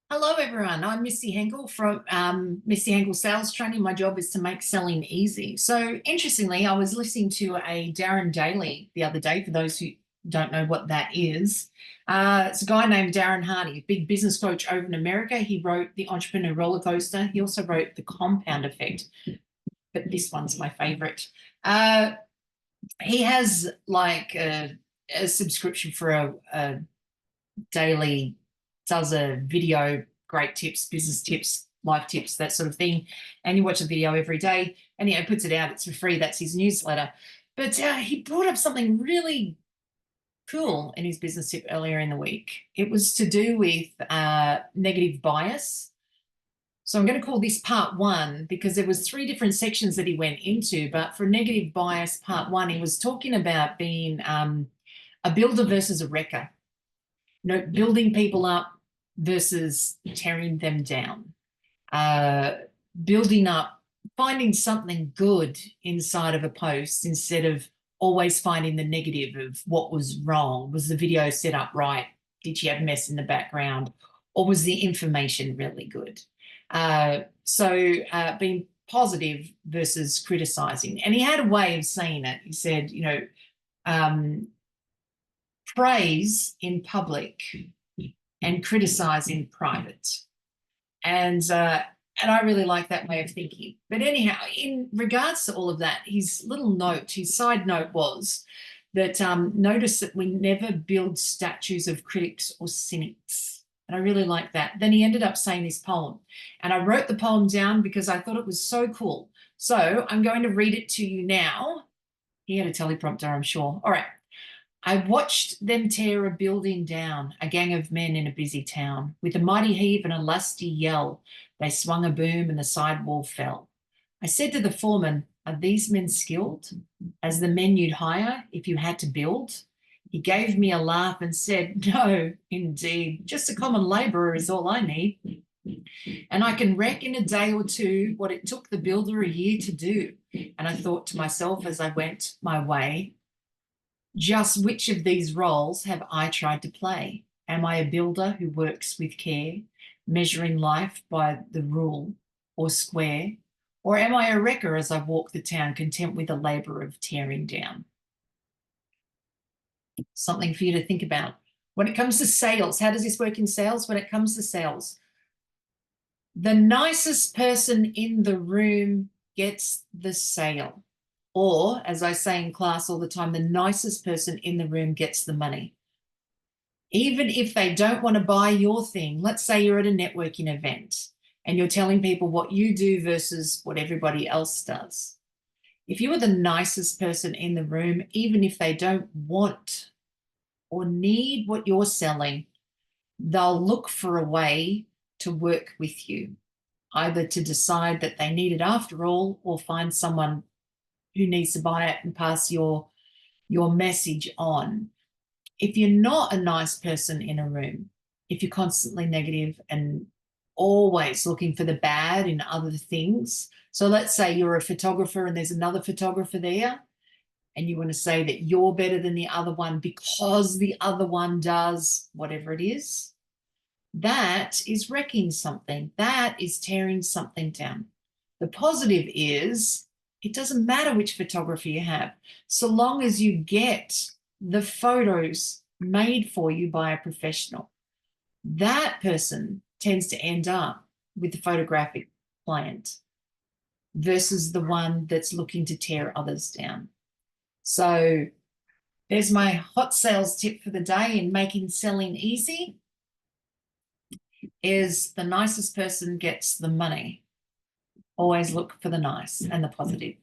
Hello, everyone. I'm Misty Henkel from Misty Henkel Sales Training. My job is to make selling easy. So, interestingly, I was listening to a Darren Daily the other day. For those who don't know what that is, it's a guy named Darren Hardy, a big business coach over in America. He wrote The Entrepreneur Roller Coaster. He also wrote The Compound Effect, but this one's my favorite. He has like a subscription for a daily, does a video, great tips, business tips, life tips, that sort of thing. And you watch a video every day and he puts it out. It's for free. That's his newsletter. But he brought up something really cool in his business tip earlier in the week. It was to do with negative bias. So I'm going to call this part one because there was three different sections that he went into. But for negative bias part one, he was talking about being a builder versus a wrecker. Building people up versus tearing them down, building up, finding something good inside of a post instead of always finding the negative of what was wrong. Was the video set up right? Did she have mess in the background? Or was the information really good? Being positive versus criticizing. And he had a way of saying it. He said, praise in public and criticize in private. And I really like that way of thinking. But anyhow, in regards to all of that, his side note was that notice that we never build statues of critics or cynics. And I really like that. Then he ended up saying this poem. And I wrote the poem down because I thought it was so cool. So I'm going to read it to you now. He had a teleprompter, I'm sure. All right. I watched them tear a building down, a gang of men in a busy town. With a mighty heave and a lusty yell, they swung a boom and the side wall fell. I said to the foreman, "Are these men skilled? As the men you'd hire if you had to build?" He gave me a laugh and said, "No, indeed, just a common labourer is all I need. And I can wreck in a day or two what it took the builder a year to do." And I thought to myself as I went my way, just which of these roles have I tried to play? Am I a builder who works with care, measuring life by the rule or square? Or am I a wrecker as I walk the town, content with the labour of tearing down? Something for you to think about. When it comes to sales, how does this work in sales? When it comes to sales, the nicest person in the room gets the sale. Or, as I say in class all the time, the nicest person in the room gets the money. Even if they don't want to buy your thing, let's say you're at a networking event and you're telling people what you do versus what everybody else does. If you are the nicest person in the room, even if they don't want or need what you're selling, they'll look for a way to work with you, either to decide that they need it after all or find someone who needs to buy it and pass your message on. If you're not a nice person in a room, if you're constantly negative and always looking for the bad in other things, so let's say you're a photographer and there's another photographer there and you want to say that you're better than the other one because the other one does whatever it is, that is wrecking something. That is tearing something down. The positive is it doesn't matter which photographer you have, so long as you get the photos made for you by a professional. That person tends to end up with the photographic client versus the one that's looking to tear others down. So there's my hot sales tip for the day in making selling easy is the nicest person gets the money. Always look for the nice and the positive.